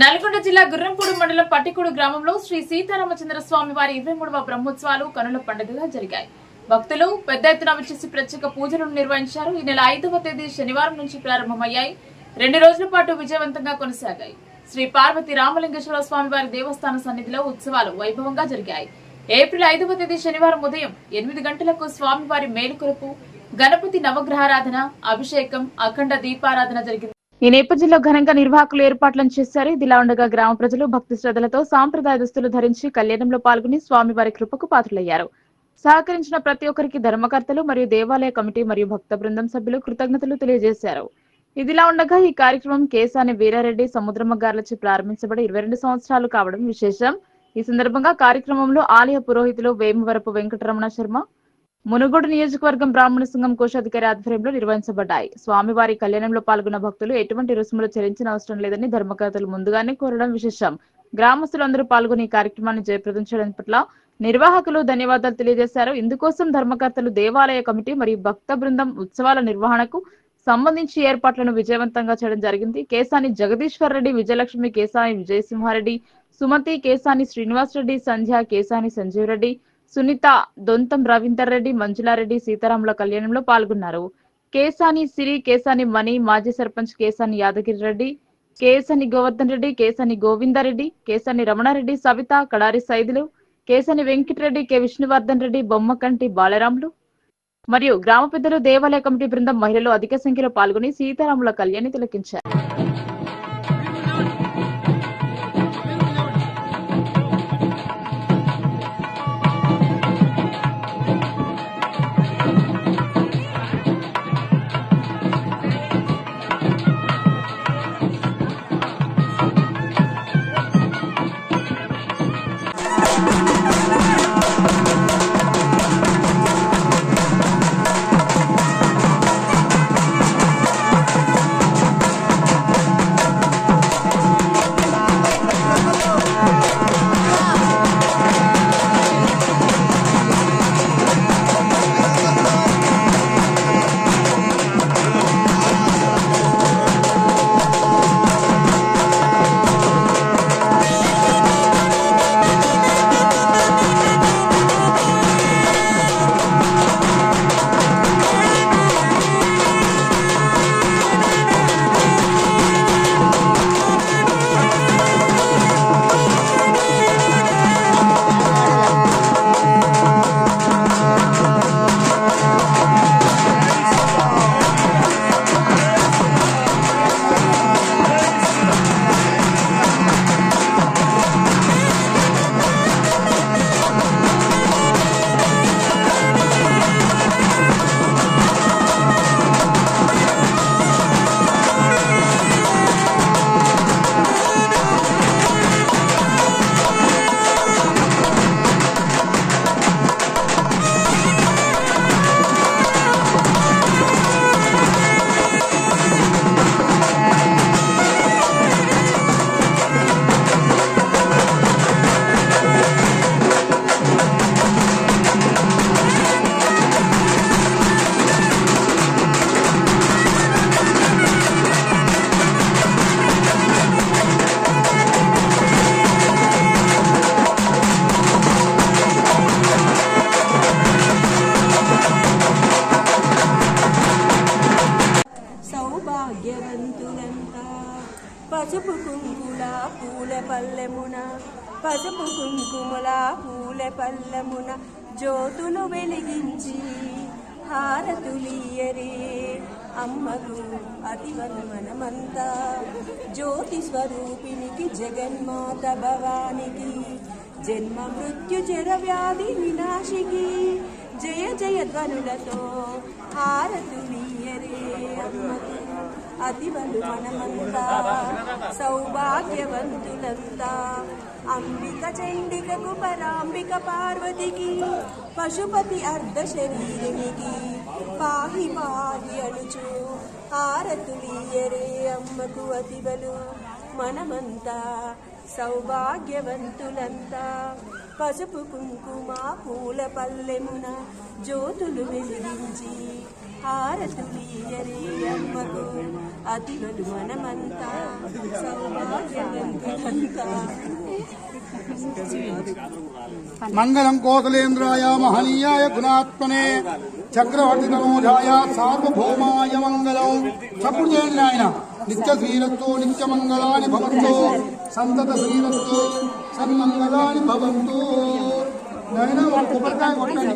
నల్గొండ జిల్లా గుర్రంపూడి మండలం పట్టికూడు గ్రామంలో శ్రీ సీతారామచంద్ర స్వామి వారి 23వ బ్రహ్మోత్సవాలు కనుల పండుగగా జరిగాయి. భక్తులు పెద్ద ఎత్తున వచ్చేసి ప్రత్యేక పూజలను నిర్వహించారు. ఈ నెల 5వ తేదీ శనివారం నుంచి ప్రారంభమయ్యాయి. 2 రోజుల పాటు విజయవంతంగా కొనసాగాయి. శ్రీ పార్వతి రామలింగేశ్వర స్వామి వారి దేవస్థాన సన్నిధిలో ఉత్సవాలు వైభవంగా జరిగాయి. ఏప్రిల్ 5వ తేదీ శనివారం ఉదయం 8 గంటలకు స్వామివారి మేలుకొలుపు, గణపతి నవగ్రహారాధన, అభిషేకం, అఖండ దీపారాధన జరిగింది. ఈ నేపథ్యంలో ఘనంగా నిర్వాహకులు ఏర్పాట్లను చేశారు. ఇదిలా ఉండగా గ్రామ ప్రజలు భక్తి శ్రద్ధలతో సాంప్రదాయ దుస్తులు ధరించి కళ్యాణంలో పాల్గొని స్వామివారి కృపకు పాత్రులయ్యారు. సహకరించిన ప్రతి ఒక్కరికి ధర్మకర్తలు మరియు దేవాలయ కమిటీ మరియు భక్త బృందం సభ్యులు కృతజ్ఞతలు తెలియజేశారు. ఇదిలా ఉండగా ఈ కార్యక్రమం కేసాని వీరారెడ్డి సముద్రమ్మ గారులచే ప్రారంభించబడి 22 సంవత్సరాలు కావడం విశేషం. ఈ సందర్భంగా కార్యక్రమంలో ఆలయ పురోహితులు వేమవరపు వెంకటరమణ శర్మ, మునుగోడు నియోజకవర్గం బ్రాహ్మణ సంఘం కోశాధికారి ఆధ్వర్యంలో నిర్వహించబడ్డాయి. స్వామివారి కళ్యాణంలో పాల్గొన్న భక్తులు ఎటువంటి రుసుములు చెల్లించిన అవసరం లేదని ధర్మకర్తలు ముందుగానే కోరడం విశేషం. గ్రామస్తులందరూ పాల్గొని ఈ కార్యక్రమాన్ని జయప్రదం చేయడం పట్ల నిర్వాహకులు ధన్యవాదాలు తెలియజేశారు. ఇందుకోసం ధర్మకర్తలు, దేవాలయ కమిటీ మరియు భక్త బృందం ఉత్సవాల నిర్వహణకు సంబంధించి ఏర్పాట్లను విజయవంతంగా చేయడం జరిగింది. కేసాని జగదీశ్వర్ రెడ్డి, విజయలక్ష్మి, కేసాని విజయసింహారెడ్డి, సుమతి, కేసాని శ్రీనివాస్ రెడ్డి, సంధ్య, కేసాని సంజీవ్ రెడ్డి, సునీత, దొంతం రవీందర్ రెడ్డి, మంజులారెడ్డి సీతారాముల కళ్యాణంలో పాల్గొన్నారు. కేసాని సిరి, కేసాని మణి, మాజీ సర్పంచ్ కేసాని యాదగిరి రెడ్డి, కేసాని గోవర్ధన్ రెడ్డి, కేసాని గోవిందారెడ్డి, కేసాని రమణారెడ్డి, సవిత, కడారి సైదులు, కేసాని వెంకటరెడ్డి, కె విష్ణువర్ధన్ రెడ్డి, బొమ్మకంటి బాలరాములు మరియు గ్రామ పెద్దలు, దేవాలయ కమిటీ బృందం, మహిళలు అధిక సంఖ్యలో పాల్గొని సీతారాముల కళ్యాణాన్ని తిలకించారు. పసుపు కుంకుల పూల పల్లెమున, పసుపు కుంకుమల పూల పల్లెమున జ్యోతులు వెలిగించి హారతులియరే అమ్మకు అతివను మనమంతా. జ్యోతి స్వరూపినికి జగన్మాత భవానికి, జన్మ మృత్యు జర వ్యాధి వినాశికి జయ జయ ధ్వనులతో హారతులియరే అమ్మకు అతివలు మనమంతా. సౌభాగ్యవంతులంతా అంబిక చండికకు, పరాంబిక పార్వతికి, పశుపతి అర్ధ శరీరునికి పాహి పాహి అనుచు హారతులియరే అమ్మకు అతివలు మనమంతా. సౌభాగ్యవంతులంతా పసుపు కుంకుమ పూల పల్లెమున జ్యోతులు వెలిగించి హారతులియరే అమ్మకు అతులలు మనమంతా సౌభాగ్యవంతులంతా. మంగళం కోసలేంద్రాయ మహనీయాయ గుణాత్మనే చక్రవర్తి తనోజాయ సార్వభౌమాయ మంగళం. చప్పుడు చేయండి ఆయన. నిత్య శ్రీరస్తు నిత్య మంగళాని భవంతు సంతత శ్రీరస్తు సన్మంగళాని భవంతు. నాయన కొబ్బరికాయ కొట్టండి.